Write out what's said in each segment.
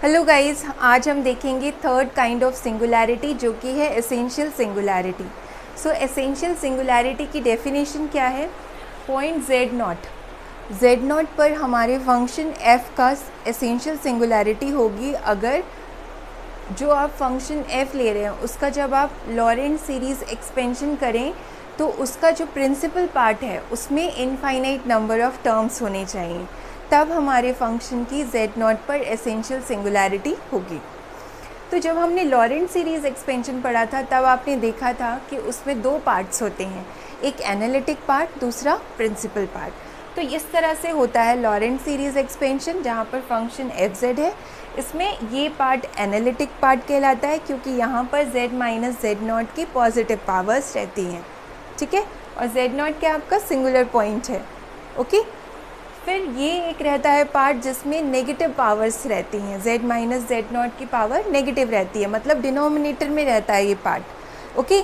Hello guys, आज हम देखेंगे थर्ड काइंड ऑफ सिंगुलैरिटी जो कि है एसेंशियल सिंगुलैरिटी। सो एसेंशियल सिंगुलैरिटी की डेफिनेशन क्या है? पॉइंट z नॉट पर हमारे फंक्शन f का एसेंशियल सिंगुलैरिटी होगी अगर जो आप फंक्शन f ले रहे हैं उसका जब आप लॉरेंट सीरीज़ एक्सपेंशन करें तो उसका जो प्रिंसिपल पार्ट है उसमें इनफाइनाइट नंबर ऑफ टर्म्स होने चाहिए, तब हमारे फंक्शन की z नॉट पर एसेंशियल सिंगुलैरिटी होगी। तो जब हमने लॉरेंट सीरीज़ एक्सपेंशन पढ़ा था तब आपने देखा था कि उसमें दो पार्ट्स होते हैं, एक एनालिटिक पार्ट, दूसरा प्रिंसिपल पार्ट। तो इस तरह से होता है लॉरेंट सीरीज़ एक्सपेंशन जहाँ पर फंक्शन fz है। इसमें ये पार्ट एनालिटिक पार्ट कहलाता है क्योंकि यहाँ पर z माइनस जेड नॉट की पॉजिटिव पावर्स रहती हैं, ठीक है। और z नॉट क्या आपका सिंगुलर पॉइंट है, ओके। फिर ये एक रहता है पार्ट जिसमें नेगेटिव पावर्स रहती हैं, z माइनस जेड नॉट की पावर नेगेटिव रहती है, मतलब डिनोमिनेटर में रहता है ये पार्ट, ओके।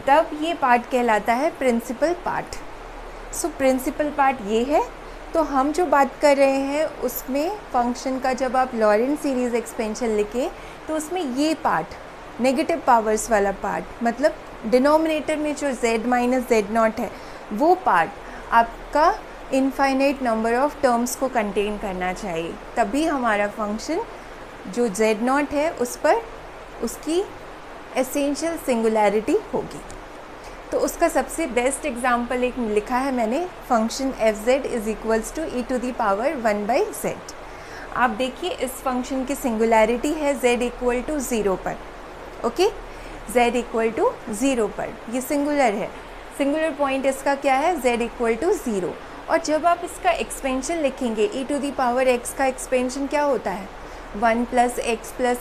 तब ये पार्ट कहलाता है principal part. So principal part ये है। तो हम जो बात कर रहे हैं उसमें फंक्शन का जब आप लॉरेंट सीरीज़ एक्सपेंशन लिखें तो उसमें ये पार्ट नेगेटिव पावर्स वाला पार्ट, मतलब डिनोमिनेटर में जो z माइनस जेड नॉट है वो पार्ट आपका इनफाइनाइट नंबर ऑफ टर्म्स को कंटेन करना चाहिए, तभी हमारा फंक्शन जो z नॉट है उस पर उसकी एसेंशियल सिंगुलैरिटी होगी। तो उसका सबसे बेस्ट एग्जांपल एक लिखा है मैंने, function fz is equals to e to the power 1/z। आप देखिए इस फंक्शन की सिंगुलैरिटी है z इक्वल टू 0 पर, ओके। z इक्वल टू 0 पर ये सिंगुलर है, सिंगुलर पॉइंट इसका क्या है, z इक्वल टू 0। और जब आप इसका एक्सपेंशन लिखेंगे e to the power x का एक्सपेंशन क्या होता है, 1 plus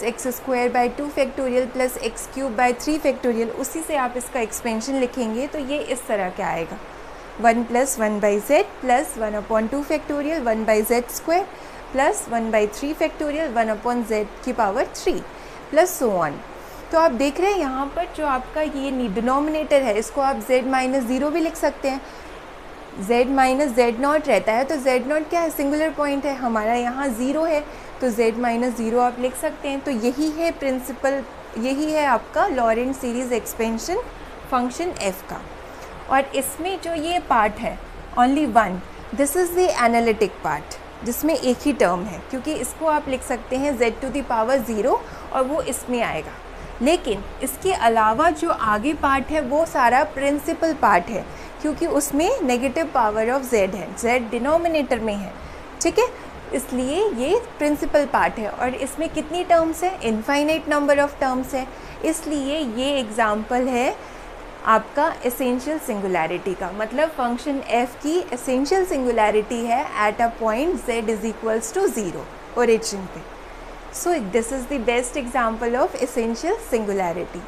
x square by 2 factorial plus x cube by 3 factorial, उसी से आप इसका एक्सपेंशन लिखेंगे तो ये इस तरह का आएगा, 1 plus 1/z plus 1/2 factorial 1/z square plus 1/3 factorial 1/z की पावर 3 प्लस सो ऑन। तो आप देख रहे हैं यहाँ पर जो आपका ये डिनोमिनेटर है इसको आप z माइनस 0 भी लिख सकते हैं। z माइनस जेड नॉट रहता है तो z नॉट क्या है, सिंगुलर पॉइंट है, हमारा यहाँ 0 है तो z माइनस 0 आप लिख सकते हैं। तो यही है प्रिंसिपल, यही है आपका Laurent series expansion function f का। और इसमें जो ये पार्ट है only one, this is the analytic part जिसमें एक ही टर्म है, क्योंकि इसको आप लिख सकते हैं z टू दी पावर 0 और वो इसमें आएगा। लेकिन इसके अलावा जो आगे पार्ट है वो सारा प्रिंसिपल पार्ट है क्योंकि उसमें नेगेटिव पावर ऑफ z है, z डिनोमिनेटर में है, ठीक है, इसलिए ये प्रिंसिपल पार्ट है। और इसमें कितनी टर्म्स है, इनफाइनाइट नंबर ऑफ टर्म्स है, इसलिए ये एग्जाम्पल है आपका एसेंशियल सिंगुलैरिटी का, मतलब फंक्शन f की एसेंशियल सिंगुलैरिटी है at a point z is equals to 0 origin पे। So this is the best example of essential singularity.